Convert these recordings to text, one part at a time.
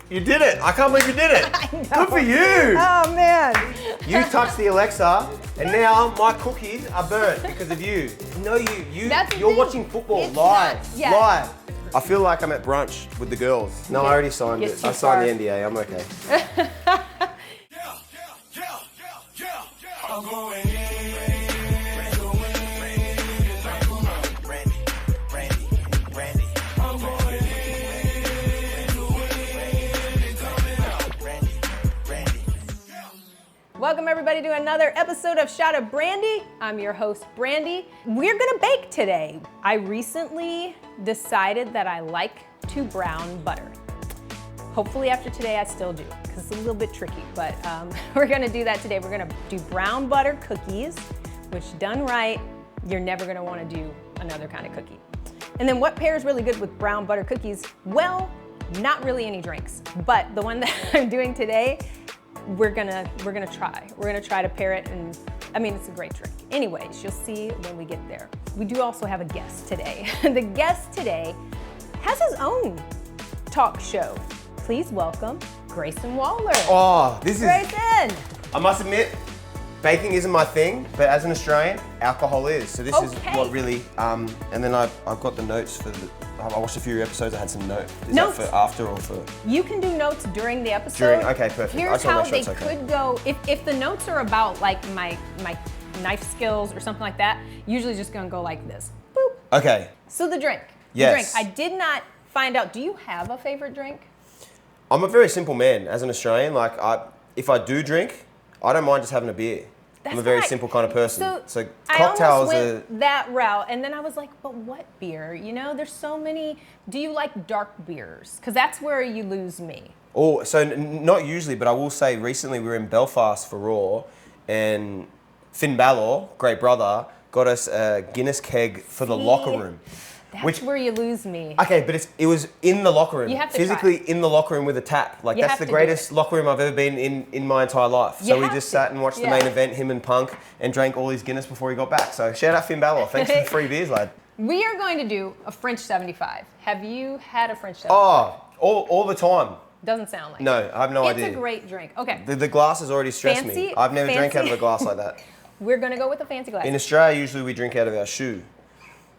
You did it. I can't believe you did it. I know. Good for you. Oh, man. You touched the Alexa, and now my cookies are burnt because of you. No, you're watching football It's live. not- yeah. Live. I feel like I'm at brunch with the girls. No, I already signed it. I signed the NDA. I'm okay. I'm going in. Welcome everybody to another episode of Shot of Brandi. I'm your host, Brandi. We're gonna bake today. I recently decided that I like to brown butter. Hopefully after today I still do, because it's a little bit tricky, but we're gonna do that today. We're gonna do brown butter cookies, which done right, you're never gonna wanna do another kind of cookie. And then what pairs really good with brown butter cookies? Well, not really any drinks, but the one that I'm doing today, we're gonna try. We're gonna try to pair it, and I mean, it's a great drink. Anyways, you'll see when we get there. We do also have a guest today. The guest today has his own talk show. Please welcome Grayson Waller. Oh, this is... Grayson! I must admit, baking isn't my thing, but as an Australian, alcohol is. So this is what really, and then I've got the notes for the, I watched a few episodes, I had some notes. Is notes. that for after or for? You can do notes during the episode. Okay, perfect. Here's how they could go. If the notes are about like my knife skills or something like that, usually just gonna go like this. Boop. Okay. So the drink. Yes. The drink. I did not find out, do you have a favorite drink? I'm a very simple man as an Australian. Like, if I do drink, I don't mind just having a beer. I'm a very simple kind of person. So cocktails I almost went that route, and then I was like, but what beer? You know, there's so many. Do you like dark beers? Because that's where you lose me. Oh, so not usually, but I will say recently we were in Belfast for Raw, and Finn Balor, great brother, got us a Guinness keg for the locker room. That's where you lose me. Okay, but it was in the locker room. You have to physically in the locker room with a tap. Like, that's the greatest locker room I've ever been in my entire life. So we just sat and watched the main event, him and Punk, and drank all his Guinness before he got back. So shout out Finn Balor. Thanks for the free beers, lad. We are going to do a French 75. Have you had a French 75? Oh, all the time. Doesn't sound like it. No, I have no idea. It's a great drink. Okay. The glass has already stressed me. I've never drank out of a glass like that. We're going to go with a fancy glass. In Australia, usually we drink out of our shoe.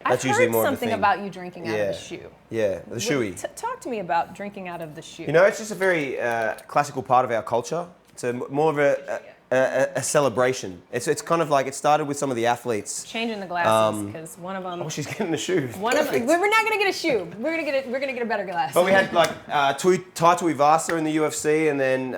I've heard something about you drinking out of the shoe. Yeah, the Shoey. Talk to me about drinking out of the shoe. You know, it's just a very classical part of our culture. It's more of a celebration. It's kind of like, it started with some of the athletes. Changing the glasses, because one of them. Oh, she's getting a shoe. We're not gonna get a shoe. We're gonna get a better glass. But we had like Tai Tuivasa in the UFC, and then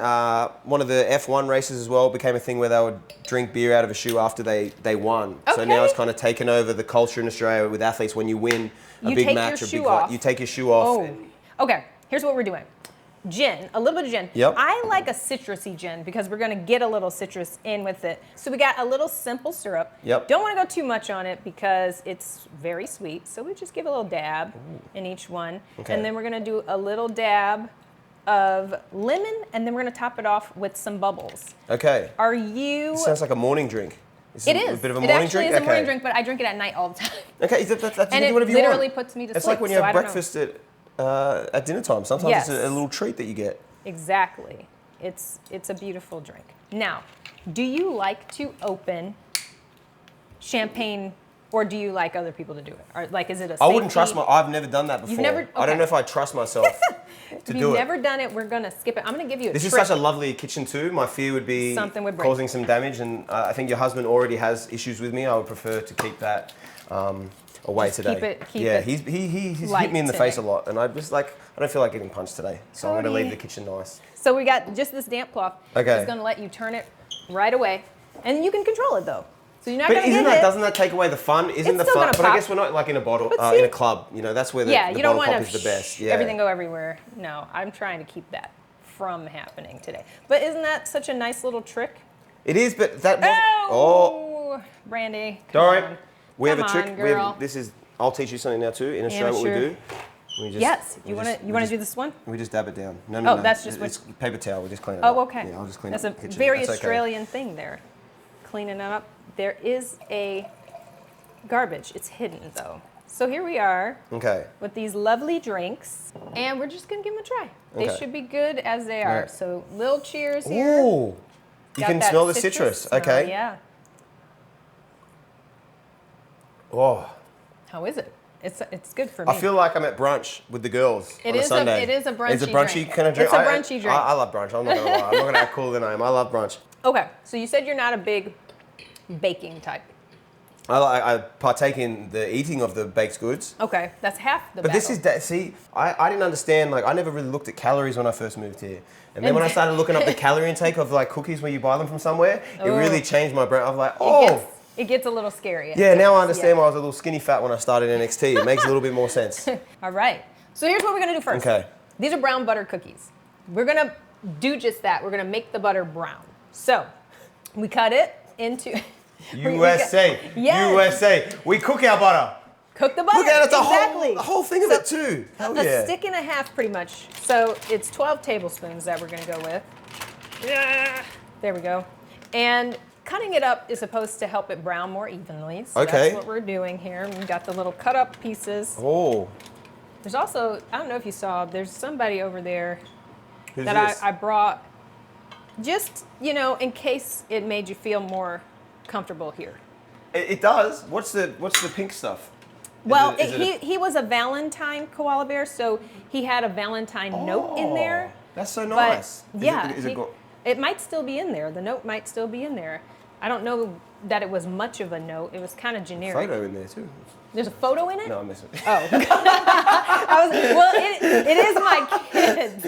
one of the F1 races as well became a thing where they would drink beer out of a shoe after they won. Okay. So now it's kind of taken over the culture in Australia with athletes. When you win a big match or big fight, you take your shoe off. Oh, okay. Here's what we're doing. Gin, a little bit of gin. Yep. I like a citrusy gin because we're gonna get a little citrus in with it. So we got a little simple syrup. Yep. Don't wanna go too much on it because it's very sweet. So we just give a little dab in each one. Okay. And then we're gonna do a little dab of lemon, and then we're gonna top it off with some bubbles. Okay. Are you? It sounds like a morning drink. It is. A bit of a it morning actually drink? is a morning drink, but I drink it at night all the time. Okay, that's you and can do it whatever you want. literally puts me to sleep. It's like when you have breakfast at dinner time. Sometimes it's a little treat that you get. Exactly. It's a beautiful drink. Now, do you like to open champagne, or do you like other people to do it? Or like, is it a safety? I wouldn't trust I've never done that before. You've never? Okay. I don't know if I trust myself to do it. If you've never done it, we're gonna skip it. I'm gonna give you a This trick. is such a lovely kitchen too. My fear would be causing some damage, and I think your husband already has issues with me. I would prefer to keep that away today. Keep it he's hit me in the face a lot, and I don't feel like getting punched today. So I'm gonna leave the kitchen nice. So we got just this damp cloth. Okay. It's gonna let you turn it right away, and you can control it though. So you're not gonna get hit. Doesn't that take away the fun? Isn't the fun? But I guess we're not like in a bottle, in a club. You know, that's where the bottle pop is the best. Yeah. Everything go everywhere. No, I'm trying to keep that from happening today. But isn't that such a nice little trick? It is, but that. Brandi. Don't worry. We have a trick. Girl. I'll teach you something now too. In Australia, what we do. You want to do this one? We just dab it down. No. That's just it's paper towel. We just clean it up. Oh, okay. Yeah, I'll just clean That's up the kitchen. That's a very Australian thing there. Cleaning it up. There is a garbage. It's hidden though. So here we are Okay. with these lovely drinks, and we're just gonna give them a try. They Okay. should be good as they are. Right. So little cheers here. Ooh. You Got can that smell the citrus. smell, Okay. Yeah. Oh. How is it? It's good for me. I feel like I'm at brunch with the girls on a Sunday. It is a brunchy It's a brunchy drink. kind of drink. It's a brunchy drink. I love brunch. I'm not gonna lie. I'm not gonna act cooler than I am. I love brunch. Okay, so you said you're not a big baking type. I partake in the eating of the baked goods. Okay, that's half the But battle. see, I didn't understand, like, I never really looked at calories when I first moved here. And then when I started looking up the calorie intake of, like, cookies where you buy them from somewhere, it really changed my brain. I was like, oh. It gets a little scary. Yeah, now I understand why I was a little skinny fat when I started NXT. It makes a little bit more sense. All right, so here's what we're gonna do first. Okay. These are brown butter cookies. We're gonna do just that. We're gonna make the butter brown. So, we cut it into... USA. Yes. USA. We cook our butter. Cook the butter. Look at it, exactly. the whole thing of it too. Hell A yeah. stick and a half, pretty much. So it's 12 tablespoons that we're gonna go with. Yeah. There we go. And cutting it up is supposed to help it brown more evenly. So Okay. that's what we're doing here. We've got the little cut up pieces. Oh. There's also, I don't know if you saw, there's somebody over there Who's that this? I brought just, you know, in case it made you feel more comfortable here. It does. What's the pink stuff? Well, Is it he was a Valentine koala bear, so he had a Valentine note in there. That's so But, nice. yeah, Is it it might still be in there. The note might still be in there. I don't know that it was much of a note. It was kind of generic. photo in there too? There's a photo in it? No, I'm missing. Oh. Well, it is my kids.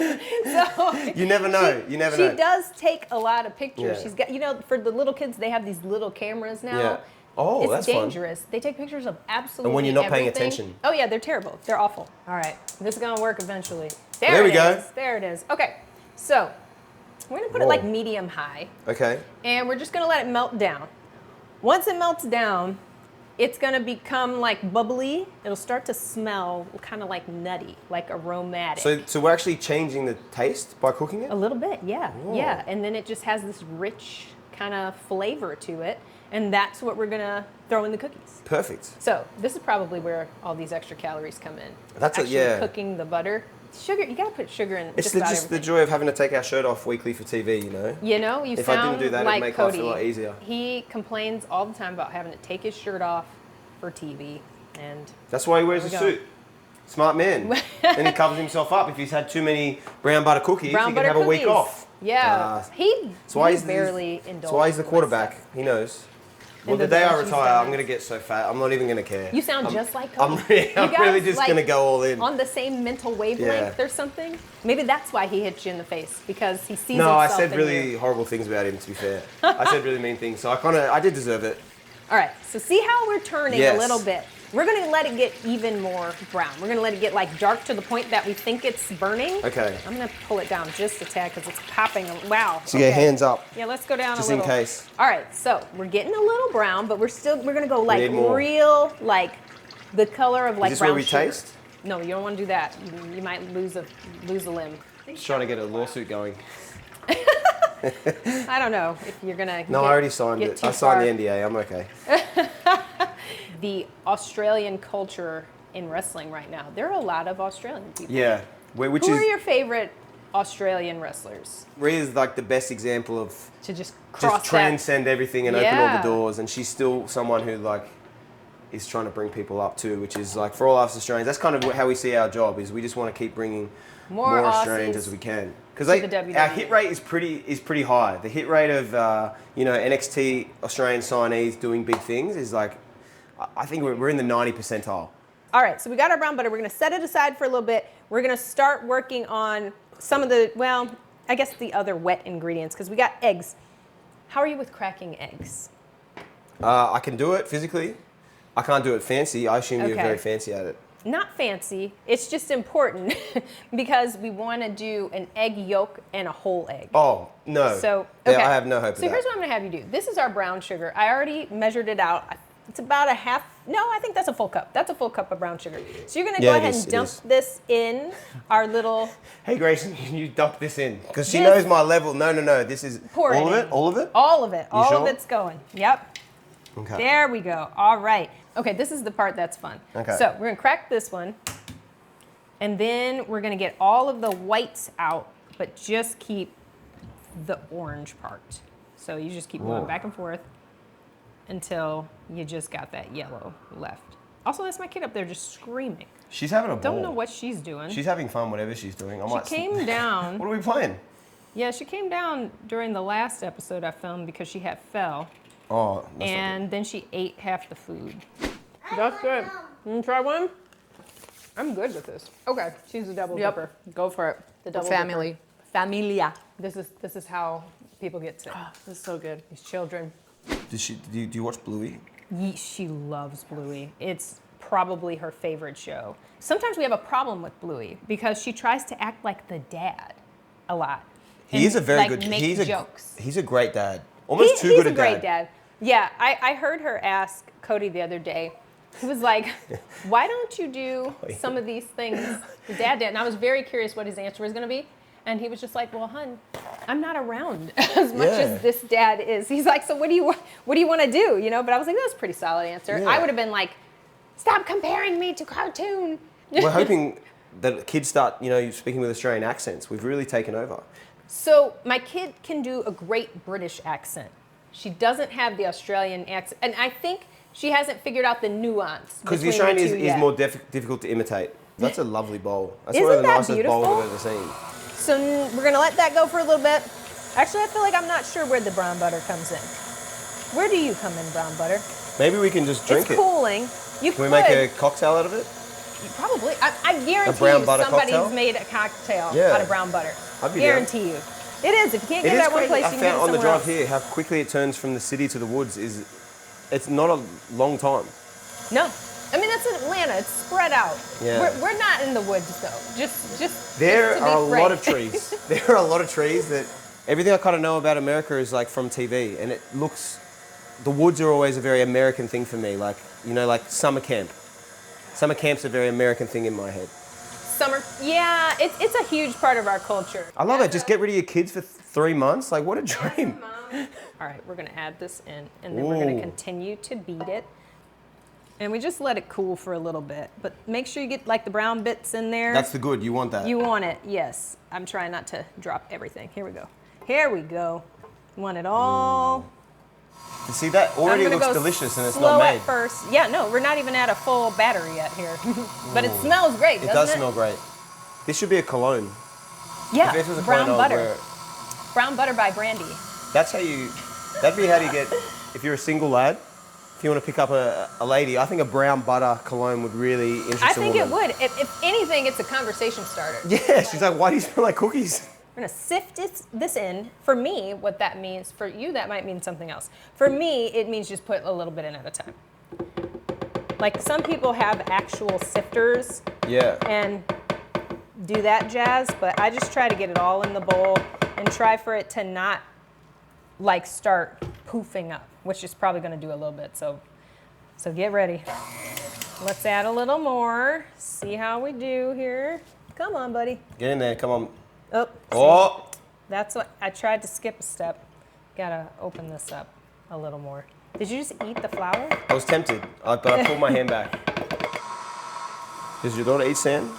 So You never know. You never know. She does take a lot of pictures. Yeah. She's got, you know, for the little kids, they have these little cameras now. Yeah. Oh, it's that's fun. dangerous. They take pictures of absolutely And when you're not paying everything. attention. Oh yeah, they're terrible. They're awful. All right, this is gonna work eventually. There we it go. is. There it is. Okay, so we're gonna put it Whoa. like medium high, Okay. and we're just gonna let it melt down. Once it melts down, it's gonna become like bubbly. It'll start to smell kind of like nutty, like aromatic. So we're actually changing the taste by cooking it? A little bit, yeah, Whoa. yeah. And then it just has this rich kind of flavor to it, and that's what we're gonna throw in the cookies. Perfect. So this is probably where all these extra calories come in. That's actually yeah. cooking the butter. Sugar, you gotta put sugar in It's just about just the everything. joy of having to take our shirt off weekly for TV, you know? You know, you If I sound didn't do that, it'd like make life Cody. a lot easier. He complains all the time about having to take his shirt off for TV, and That's why he wears a There we go. suit. Smart man. And he covers himself up. If he's had too many brown butter cookies, brown he butter can have cookies. a week off. Yeah, he barely indulges. That's why he's the in that quarterback. stuff. He knows. Well, the the day I dungeons retire, I'm down. going to get so fat. I'm not even going to care. You sound just like Cody. I'm really, You I'm guys, really just like, going to go all in. on the same mental wavelength or something. Maybe that's why he hits you in the face, because he sees No, I himself said in really you. horrible things about him, to be fair. I said really mean things, so I did deserve it. All right, so see how we're turning Yes. a little bit. We're gonna let it get even more brown. We're gonna let it get like dark to the point that we think it's burning. Okay. I'm gonna pull it down just a tad because it's popping. Wow. So get hands up. Yeah, let's go down Just a in little. case. All right, so we're getting a little brown, but we're gonna go like need more. real, like the color of like Is this brown where we sugar. taste? No, you don't want to do that. You might lose a limb. Just trying to get a lawsuit going. I don't know if you're gonna. No, I already signed it. I signed the NDA. I'm okay. The Australian culture in wrestling right now. There are a lot of Australian people. Yeah. Which Who is are your favorite Australian wrestlers? Rhea's like the best example of To just cross just transcend everything and open all Yeah. the doors, and she's still someone who like is trying to bring people up too, which is like for all us Australians, that's kind of how we see our job, is we just want to keep bringing More Australians Aussies as we can, because to the WWE. our hit rate is pretty high. The hit rate of NXT Australian signees doing big things is like, I think we're in the 90 percentile. All right, so we got our brown butter. We're gonna set it aside for a little bit. We're gonna start working on some of the, well, I guess the other wet ingredients, because we got eggs. How are you with cracking eggs? I can do it physically. I can't do it fancy. I assume you're Okay. very fancy at it. Not fancy, it's just important because we wanna do an egg yolk and a whole egg. Oh, no. So, Yeah, okay. I have no hope of So that. here's what I'm gonna have you do. This is our brown sugar. I already measured it out. It's about a half, no, I think that's a full cup. That's a full cup of brown sugar. So you're gonna Yeah, go it ahead is, and it dump is. this in our little, Hey Grayson, can you dump this in? Because she This- knows my level. No, this is Pour all it of in. it? All of it? all of it. All of sure? it's going. Yep. Okay. There we go. All right. Okay, this is the part that's fun. Okay. So we're gonna crack this one, and then we're gonna get all of the whites out, but just keep the orange part. So you just keep going back and forth until you just got that yellow left. Also, that's my kid up there just screaming. She's having a ball. Don't know what she's doing. She's having fun, whatever she's doing. She came down. What are we playing? Yeah, she came down during the last episode I filmed because she had fell. Oh, And then she ate half the food. That's good. You want to try one? I'm good with this. Okay, she's a double dipper. Go for it. The double family. Familia. This is how people get sick. Oh, this is so good. These children. Do you watch Bluey? She loves Bluey. It's probably her favorite show. Sometimes we have a problem with Bluey because she tries to act like the dad a lot. He is a very good. Make jokes. He's a great dad. Almost too good a dad. He's a great dad. Yeah, I heard her ask Cody the other day. He was like, "Why don't you do some of these things the dad did?" And I was very curious what his answer was going to be. And he was just like, "Well, hun, I'm not around as much as this dad is." He's like, "So what do you want to do?" You know. But I was like, "That's a pretty solid answer." Yeah. I would have been like, "Stop comparing me to cartoon." We're hoping that kids start, speaking with Australian accents. We've really taken over. So my kid can do a great British accent. She doesn't have the Australian accent, and I think she hasn't figured out the nuance. Because the Australian is more difficult to imitate. That's a lovely bowl. That's Isn't one of the that nicest bowls beautiful? I've ever seen. So we're gonna let that go for a little bit. Actually, I feel like I'm not sure where the brown butter comes in. Where do you come in, brown butter? Maybe we can just drink It's cooling. You Can we make a cocktail out of it? Probably. I guarantee brown you butter somebody's cocktail? made a cocktail Yeah. out of brown butter. I'd be down. Guarantee you. It is. If you can't get It it is at one crazy. place, I you can get it found on the somewhere drive else. here how quickly it turns from the city to the woods. It's not a long time. No. I mean, that's Atlanta. It's spread out. Yeah. We're not in the woods, though. Just There to be are a lot frank. of trees. There are a lot of trees that everything I kind of know about America is like from TV, and it looks. The woods are always a very American thing for me, like summer camp. Summer camp's a very American thing in my head. Summer. Yeah, it's a huge part of our culture. I love it. Just get rid of your kids for 3 months. Like, what a dream. All right, we're gonna add this in, and then we're gonna Ooh. continue to beat it. And we just let it cool for a little bit, but make sure you get like the brown bits in there. That's the good. You want that. You want it, yes. I'm trying not to drop everything. Here we go. Here we go. Want it all. You see, that already I'm gonna looks go delicious and it's slow not made. at first. Yeah, no, we're not even at a full battery yet here. But it smells great, doesn't it? It does smell great. This should be a cologne. Yeah, If this was a brown cologne, I'd butter. wear it. Brown butter by Brandi. That'd be how you get, if you're a single lad, if you want to pick up a lady, I think a brown butter cologne would really interest I a think woman. it would. If anything, it's a conversation starter. Yeah, she's like, why do you smell like cookies? We're gonna sift this in. For me, what that means, for you, that might mean something else. For me, it means just put a little bit in at a time. Like some people have actual sifters Yeah. and do that jazz, but I just try to get it all in the bowl and try for it to not like start poofing up, which is probably gonna do a little bit. So get ready. Let's add a little more. See how we do here. Come on, buddy. Get in there, come on. Oh. Oh! That's what I tried to skip a step. Gotta open this up a little more. Did you just eat the flour? I was tempted, but I pulled my hand back. Does your daughter eat sand?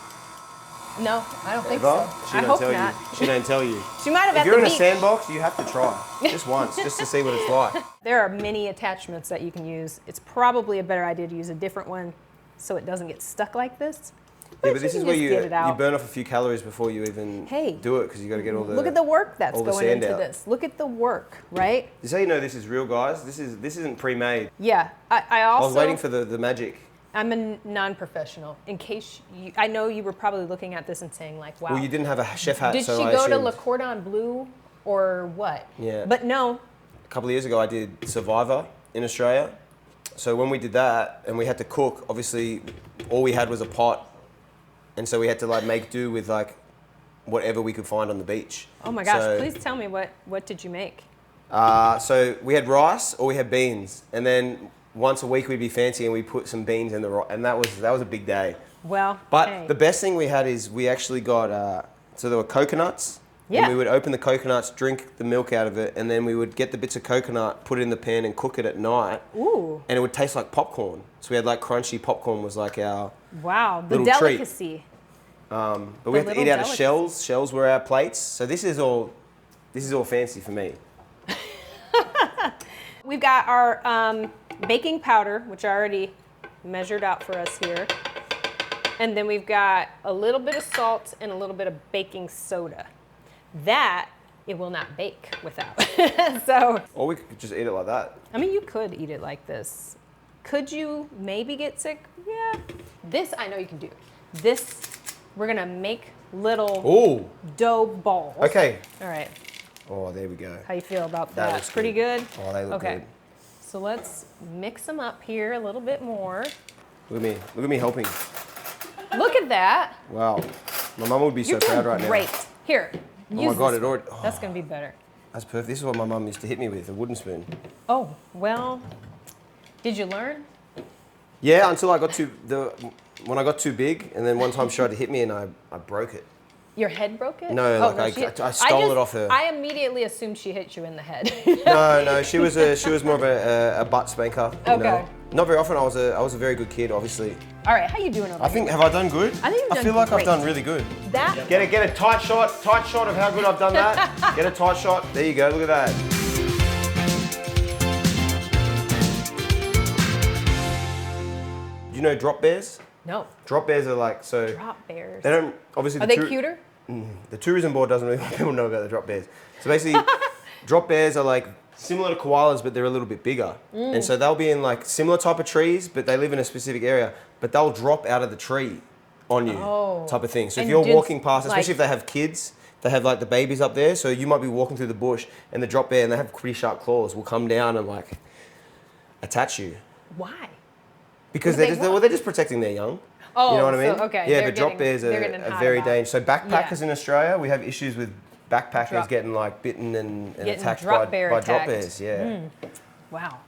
No, I don't think Ever? so. She I don't hope tell not. you. She don't tell you. She might have If at you're the in a beach. sandbox, you have to try. Just once, just to see what it's like. There are many attachments that you can use. It's probably a better idea to use a different one so it doesn't get stuck like this. Yeah, but this you is can where just you get it out. burn off a few calories before you even do it, because you got to get all the. Look at the work that's all the going sand into out. this. Look at the work, right? This is how you know this is real, guys. This isn't pre-made. Yeah, I also. I was waiting for the magic. I'm a non-professional. In case I know you were probably looking at this and saying like, wow. Well, you didn't have a chef hat, Did so she I go to assumed. Le Cordon Bleu or what? Yeah. But no. A couple of years ago, I did Survivor in Australia. So when we did that and we had to cook, obviously all we had was a pot, and so we had to like make do with like whatever we could find on the beach. Oh my gosh! So, Please tell me what did you make? So we had rice or we had beans, and then once a week we'd be fancy and we put some beans in the rice, and that was a big day. Well, But hey. the best thing we had is we actually got so there were coconuts, Yeah. And we would open the coconuts, drink the milk out of it, and then we would get the bits of coconut, put it in the pan and cook it at night. Ooh. And it would taste like popcorn. So we had like crunchy popcorn was like our Wow, the little treat. delicacy. But we have to eat out of shells. Shells were our plates. So this is all fancy for me. We've got our baking powder, which I already measured out for us here. And then we've got a little bit of salt and a little bit of baking soda. That it will not bake without. So. Or we could just eat it like that. I mean, you could eat it like this. Could you maybe get sick? Yeah. This I know you can do. This, we're gonna make little dough balls. Okay. All right. Oh, there we go. How you feel about That that? looks Pretty good? Oh, they look good. So let's mix them up here a little bit more. Look at me. Look at me helping. Look at that. Wow. My mum would be so You're proud doing right now. great. Here. Oh my God, it already. That's gonna be better. That's perfect. This is what my mum used to hit me with, a wooden spoon. Oh, well, did you learn? Yeah, until I got when I got too big, and then one time she tried to hit me and I broke it. Your head broke it? No, Oh, like she- I stole it off her. I immediately assumed she hit you in the head. No, she was more of a butt spanker. You Okay. know? Not very often. I was a very good kid, obviously. All right, how you doing over I think, have I done good? I think you've done feel like great. I've done really good. that? Get a tight shot of how good I've done that. Get a tight shot. There you go. Look at that. Do you know drop bears? No. Drop bears are like so. Drop bears. They don't obviously. Are they cuter? The tourism board doesn't really want people to know about the drop bears. So basically, drop bears are like similar to koalas, but they're a little bit bigger. And so they'll be in like similar type of trees, but they live in a specific area. But they'll drop out of the tree on you, type of thing. So if And you're just, walking past, especially like- if they have kids, they have like the babies up there. So you might be walking through the bush, and the drop bear, and they have pretty sharp claws, will come down and like attach you Why? because What do they're they just, want? they're just protecting their young. Oh, You know what I mean? so, okay. Yeah, they're but drop getting- bears they're are getting hot very about dangerous. So backpackers Yeah. in Australia, we have issues with backpackers Drop- getting like bitten and Getting attacked drop by bear drop attacked. bears. Yeah. Wow.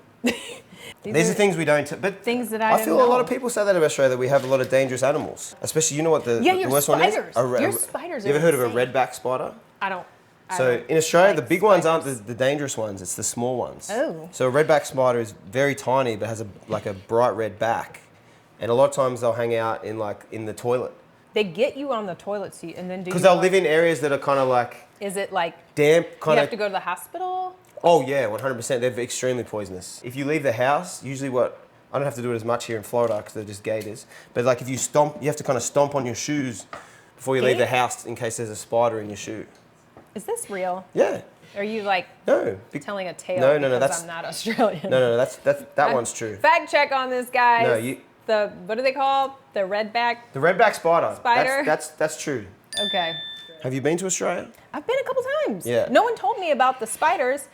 These are things we don't. But things that I I didn't feel a lot know. of people say that about Australia, that we have a lot of dangerous animals. Especially, you know what the your worst spiders. one is? Your spiders You ever are heard of a insane. redback spider? I don't. So in Australia, like the big ones aren't spiders. the dangerous ones. It's the small ones. Oh. So a redback spider is very tiny, but has a bright red back, and a lot of times they'll hang out in the toilet They get you on the toilet seat and then do. because they'll live in areas that are kind of like Is it like damp, you kind have to of. go to the hospital? Oh yeah, 100%. They're extremely poisonous. If you leave the house, usually I don't have to do it as much here in Florida because they're just gators. But like if you have to kind of stomp on your shoes before you leave the house in case there's a spider in your shoe. Is this real? Yeah. Are you like No. telling a tale? No, because that's- I'm not Australian. No, that one's true. Fact check on this, guys. No, The what are they called? The redback. The redback spider. Spider? That's true. Okay. Have you been to Australia? I've been a couple times. Yeah. No one told me about the spiders.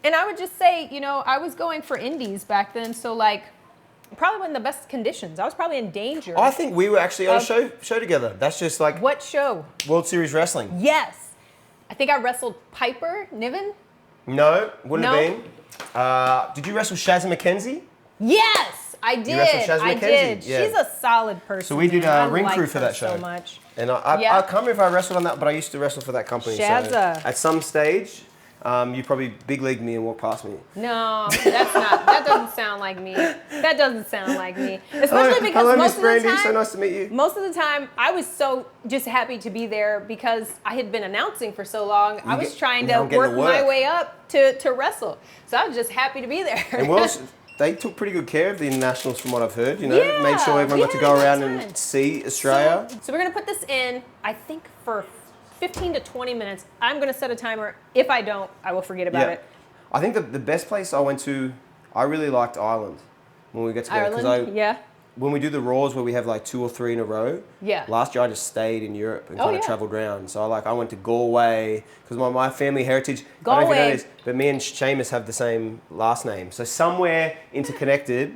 And I would just say, I was going for indies back then, so like probably in the best conditions. I was probably in danger. I think we were actually on a show together. That's just like What show? World Series Wrestling. Yes. I think I wrestled Piper Niven. No, wouldn't No? have been. Did you wrestle Shazza McKenzie? Yes, I did. wrestled Shaz I McKenzie? did. Yeah. She's a solid person. So we did man. I ring like crew for her that show. so much. And I Yeah. can't remember if I wrestled on that, but I used to wrestle for that company. So Shazza. at some stage, you probably big leagued me and walked past me. No, that's not. That doesn't sound like me. That doesn't sound like me. Especially because Hello, most Miss of the Brandi. time, So nice to meet you. most of the time, I was so just happy to be there because I had been announcing for so long. I was trying to now I'm getting work to my work. way up to wrestle. So I was just happy to be there. And well, they took pretty good care of the internationals, from what I've heard. Yeah, Made sure everyone got to we go had a good around time. and see Australia. So we're gonna put this in, I think for 15 to 20 minutes. I'm gonna set a timer. If I don't, I will forget about it. I think the best place I went to, I really liked Ireland when we get together. Ireland, yeah. When we do the Raws where we have like 2 or 3 in a row, Yeah. last year I just stayed in Europe and Oh, kind of yeah. travelled around. So I went to Galway because my family heritage, I don't know if you know Galway. this, but me and Sheamus have the same last name. So somewhere interconnected,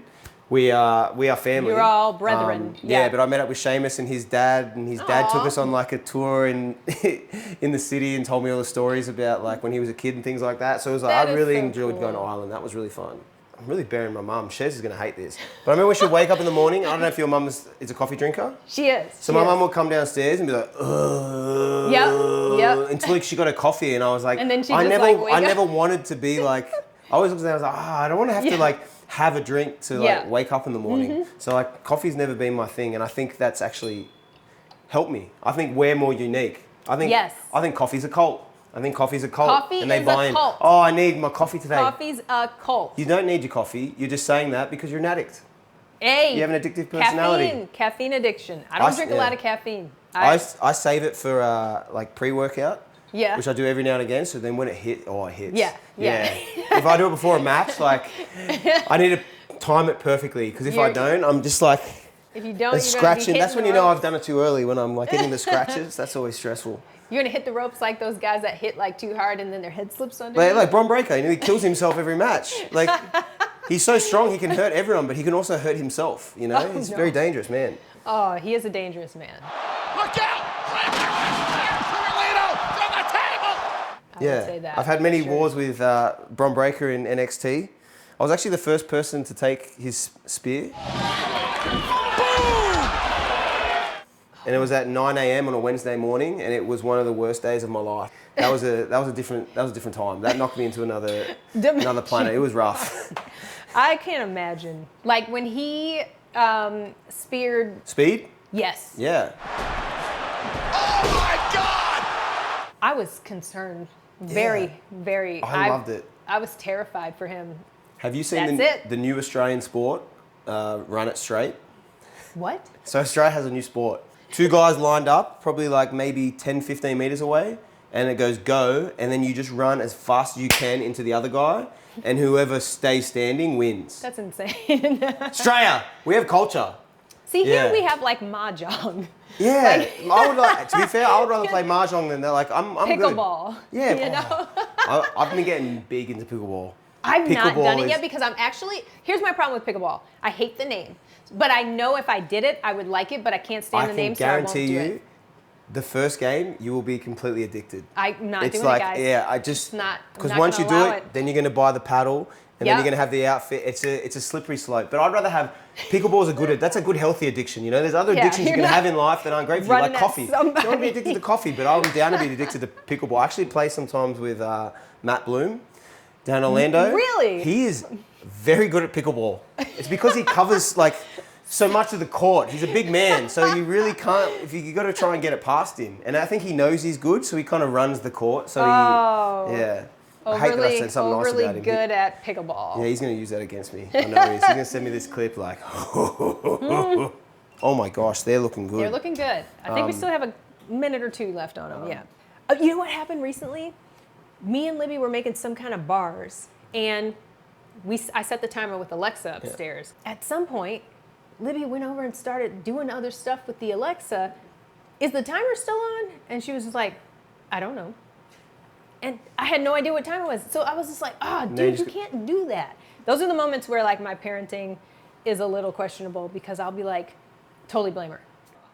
we are family. You're all brethren. Yeah, but I met up with Sheamus and his dad took Aw. us on like a tour in the city and told me all the stories about like when he was a kid and things like that. So it was like That I is really so enjoyed going to cool. Ireland. That was really fun. I'm really burying my mum. Shez is going to hate this. But I remember when she'd wake up in the morning. I don't know if your mum is a coffee drinker. She is. So my mum would come downstairs and be like, ugh. Yep. Until she got her coffee, and I was like, And then she I just never, like wake I up. never wanted to be like. I always looked at that. I was like, I don't want to have to like have a drink to like wake up in the morning. So like, coffee's never been my thing, and I think that's actually helped me. I think we're more unique. I think coffee's a cult. I think coffee's a cult. Coffee and they is buy a in. cult. Oh, I need my coffee today. Coffee's a cult. You don't need your coffee. You're just saying that because you're an addict. Hey, You have an addictive personality. Caffeine addiction. I don't drink a lot of caffeine. I save it for like pre-workout. Yeah. Which I do every now and again. So then when it hits. Yeah. If I do it before a match, like I need to time it perfectly, because if I don't, I'm just like if you don't, you're scratching. Be That's when you the know ropes. I've done it too early. When I'm like hitting the scratches, that's always stressful. You're gonna hit the ropes like those guys that hit like too hard and then their head slips under. Like Bron Breakker, he kills himself every match. Like he's so strong, he can hurt everyone, but he can also hurt himself. You know, he's a very dangerous man. Oh, he is a dangerous man. Look out! From the table! I would say that. I've had many for sure. wars with Bron Breakker in NXT. I was actually the first person to take his spear. And it was at 9 a.m. on a Wednesday morning, and it was one of the worst days of my life. That was a different time. That knocked me into another planet. It was rough. I can't imagine. Like when he speared. Speed? Yes. Yeah. Oh my God! I was concerned. Very. I loved it. I was terrified for him. Have you seen the new Australian sport, Run It Straight? What? So Australia has a new sport. Two guys lined up, probably like maybe 10, 15 meters away, and it goes go, and then you just run as fast as you can into the other guy, and whoever stays standing wins. That's insane. Australia, we have culture. See, here we have like mahjong. Yeah, I would like. To be fair, I would rather play mahjong than they're like I'm Pickleball. Good. Yeah, You know? I've been getting big into pickleball. I've not done it is- yet because I'm actually, here's my problem with pickleball. I hate the name. But I know if I did it, I would like it, but I can't stand the name, so I won't do I can guarantee it. you, the first game you will be completely addicted. I'm not It's doing like, it, guys. yeah, I just not- because not once gonna you do allow it, it. then you're gonna buy the paddle, and then Yep. you're gonna have the outfit. It's a slippery slope. But I'd rather have pickleball is that's a good healthy addiction. You know, there's other addictions you you're can not have in life that aren't great for you, like running at coffee. You don't want to be somebody. addicted to coffee, but I'm down to be addicted to pickleball. I actually play sometimes with Matt Bloom down in Orlando. Really? He is very good at pickleball. It's because he covers like so much of the court. He's a big man, so you really can't. If you got to try and get it past him, and I think he knows he's good, so he kind of runs the court. So yeah. I hate that I said something nice about him. Good at pickleball. Yeah, he's going to use that against me. I know he is. He's going to send me this clip like, oh my gosh, they're looking good. They're looking good. I think we still have a minute or two left on them, yeah. You know what happened recently? Me and Libby were making some kind of bars, and I set the timer with Alexa upstairs. Yeah. At some point, Libby went over and started doing other stuff with the Alexa. Is the timer still on? And she was just like, I don't know. And I had no idea what time it was. So I was just like, dude, you can't do that. Those are the moments where like my parenting is a little questionable because I'll be like, totally blame her.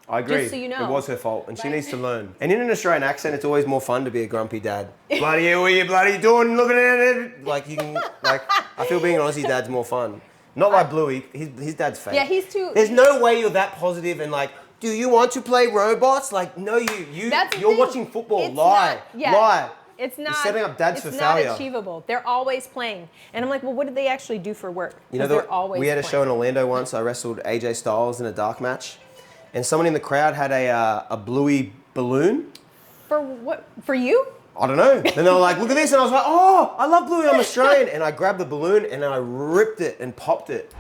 I agree. Just so you know. It was her fault, and she Right? needs to learn. And in an Australian accent, it's always more fun to be a grumpy dad. Bloody hell, what are you bloody doing? Looking at it. Like you can, like I feel being an Aussie dad's more fun. Not like Bluey. His dad's fake. Yeah, he's too. There's no way you're that positive and like, do you want to play robots? Like, no, That's the you're thing. watching football. It's Lie. not- yeah. Lie. It's not. You're setting up dads for It's failure. not achievable. They're always playing, and I'm like, well, what did they actually do for work? You know, 'Cause they're always we had a playing. show in Orlando once. I wrestled AJ Styles in a dark match, and someone in the crowd had a Bluey balloon. For what? For you? I don't know. Then they were like, look at this. And I was like, oh, I love Bluey. I'm Australian. And I grabbed the balloon and I ripped it and popped it.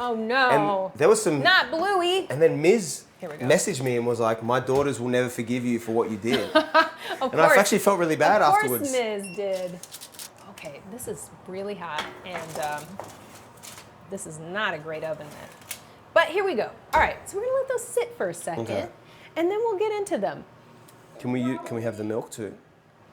Oh no. And there was some... Not Bluey. And then Miz Here we go. messaged me and was like, my daughters will never forgive you for what you did. Of And I actually felt really bad afterwards. Of course Miz did. Okay, this is really hot, and this is not a great oven mitt. But here we go. All right, so we're gonna let those sit for a second, Okay. and then we'll get into them. Can we have the milk too?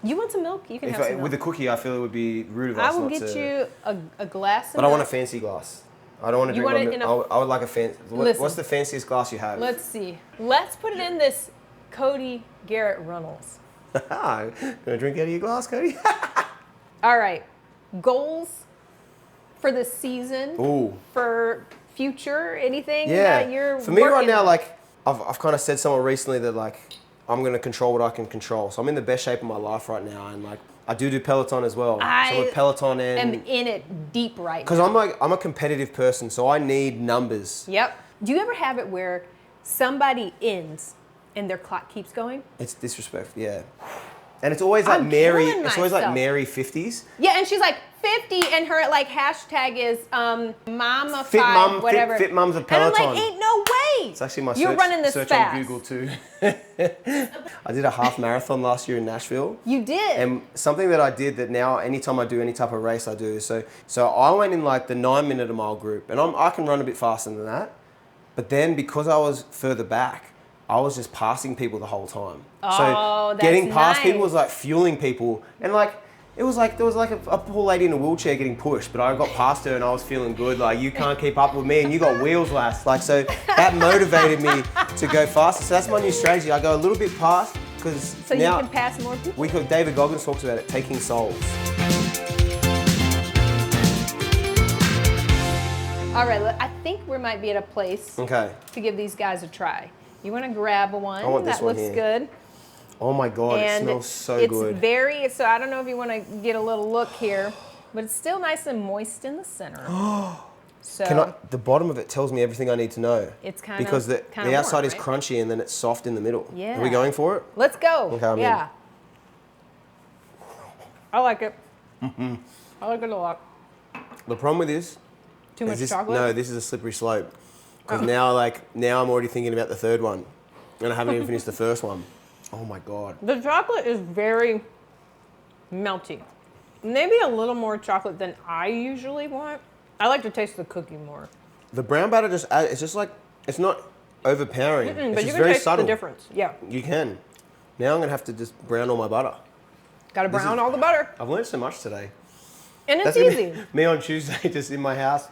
You want some milk? You can have some milk. With the cookie, I feel it would be rude of I us will not get to... you a glass of But I want a milk. fancy glass. I don't want to You drink want my it in milk. I would like a fancy... Listen. What's the fanciest glass you have? Let's see. Let's put it in this Cody Garrett Runnels. Gonna drink out of your glass, Cody? All right. Goals for the season? Ooh. For future? Anything Yeah. that you're For me right working now, on? like, I've kind of said somewhere recently that, like, I'm going to control what I can control. So I'm in the best shape of my life right now. And, like, I do Peloton as well. So with Peloton I'm and... in it deep right Because now. I'm a competitive person, so I need numbers. Yep. Do you ever have it where somebody ends and their clock keeps going? It's disrespectful, yeah. And it's always like I'm Mary, killing it's always like myself. Mary 50s. Yeah, and she's like 50 and her like hashtag is mama Fit 5 mum, whatever. fit mums of And I'm Peloton. like, ain't no way. It's actually my You're running this search fast. on Google too. I did a half marathon last year in Nashville. You did. And something that I did that now, anytime I do any type of race, I do. So I went in like the 9-minute a mile group, and I can run a bit faster than that. But then because I was further back, I was just passing people the whole time. Oh, so getting that's past people nice. was like fueling people, and like it was like there was like a poor lady in a wheelchair getting pushed, but I got past her and I was feeling good. Like, you can't keep up with me, and you got wheels, lass. Like, so that motivated me to go faster. So that's my new strategy. I go a little bit past because so now you can pass more people. David Goggins talks about it, taking souls. All right, look, I think we might be at a place Okay. to give these guys a try. You want to grab one I want this that one looks here. good. Oh my God, it smells so good. It's very, so I don't know if you want to get a little look here, but it's still nice and moist in the center. So The bottom of it tells me everything I need to know. It's kinda- because the kinda outside warm, is right? crunchy and then it's soft in the middle. Yeah. Are we going for it? let's go. Okay, I'm in. yeah. I like it. I like it a lot. The problem with this Too is much this, chocolate? no, this is a slippery slope. Because Oh. now I'm already thinking about the third one, and I haven't even finished the first one. Oh my God. The chocolate is very melty. Maybe a little more chocolate than I usually want. I like to taste the cookie more. The brown batter it's just like, it's not overpowering. It's But you just can very taste subtle. the difference. Yeah. You can. Now I'm gonna have to just brown all my butter. Got to This brown is- all the butter. I've learned so much today. And it's gonna easy. be me on Tuesday, just in my house,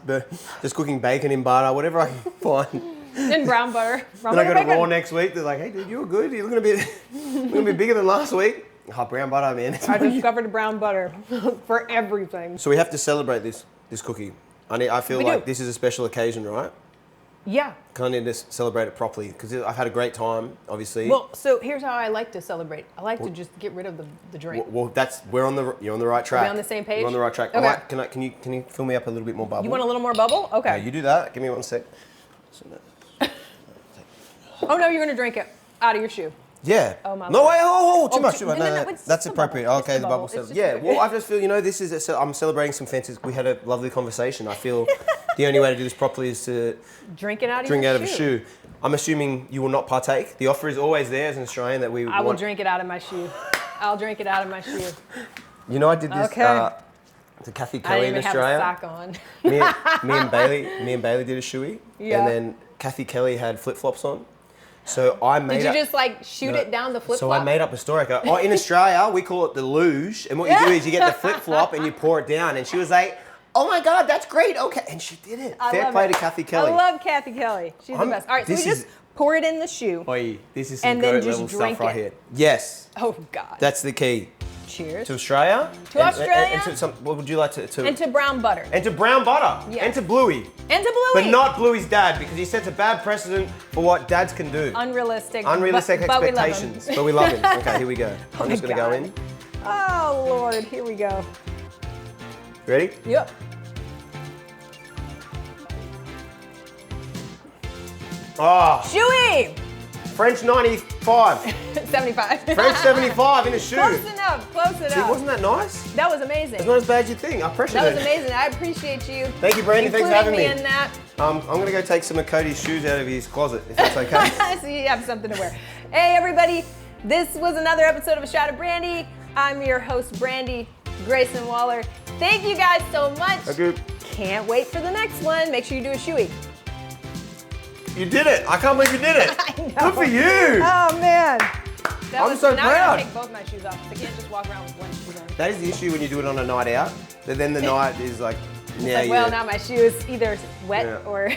just cooking bacon in butter, whatever I can find. And brown butter. Brown Then I butter go to Raw bacon. next week. They're like, "Hey, dude, you were good. You're looking a bit bigger than last week." Oh, brown butter, man. I discovered brown butter for everything. So we have to celebrate this cookie. I feel We like do. this is a special occasion, right? Yeah. Kind of need to celebrate it properly because I've had a great time, obviously. Well, so here's how I like to celebrate. I like to just get rid of the drink. Well, you're on the right track. on the same page? You're on the right track. Okay. Can you fill me up a little bit more bubble? You want a little more bubble? Okay. Yeah, you do that. Give me 1 sec. Oh no, you're gonna drink it out of your shoe. Yeah. Oh, my no Lord. way! Oh, too Oh, much. too- No, no, it's that's just the appropriate. bubble. Okay, It's the the bubble. bubble. It's just Yeah. the- Well, I just feel this is I'm celebrating some fantastic. We had a lovely conversation. I feel the only way to do this properly is to Drink it out of drink your out of a shoe. I'm assuming you will not partake. The offer is always there as an Australian that we I will want. drink it out of my shoe. I'll drink it out of my shoe. You know, I did this Okay. to Kathy I Kelly didn't in even have Australia. a sock on. me and Bailey did a shoey, Yeah. and then Kathy Kelly had flip flops on. So I made. Did you up- just like shoot No. it down the flip So flop? I made up a story. I go, oh, in Australia we call it the luge, and what you do is you get the flip flop and you pour it down. And she was like, "Oh my God, that's great." Okay, and she did it. I Fair love play it. to Kathy Kelly. I love Kathy Kelly. She's the best. All right, so we this just is- pour it in the shoe. Oi, this is some And then goat just level drink stuff right it. here. Yes, Oh God. that's the key Cheers. to Australia. To Australia? And to some. What would you like to? And to brown butter. And to brown butter. Yeah. And to Bluey. And to But Bluey. not Bluey's dad, because he sets a bad precedent for what dads can do. Unrealistic. Unrealistic but we love him. expectations. But we love him. Okay, here we go. I'm just my gonna go God. in. Oh Lord, here we go. Ready? Yep. Oh, Shoey. French 95. 75. French 75 in a shoe. Close enough. Close See, enough. wasn't that nice? That was amazing. It's not as bad as you think. I pressured That was it. amazing. I appreciate you. Thank you, Brandi. Thanks for including having me. in that. I'm gonna go take some of Cody's shoes out of his closet, if that's okay. So you have something to wear. Hey everybody, this was another episode of A Shot of Brandi. I'm your host, Brandi, Grayson Waller. Thank you guys so much. Okay. Can't wait for the next one. Make sure you do a shoey. You did it. I can't believe you did it. I know. Good for you. Oh man. I'm so now I proud. gotta take both my shoes off. I can't just walk around with one shoe on. That is the issue when you do it on a night out. But then the night is like, It's like, well, now my shoe is either wet Yeah. or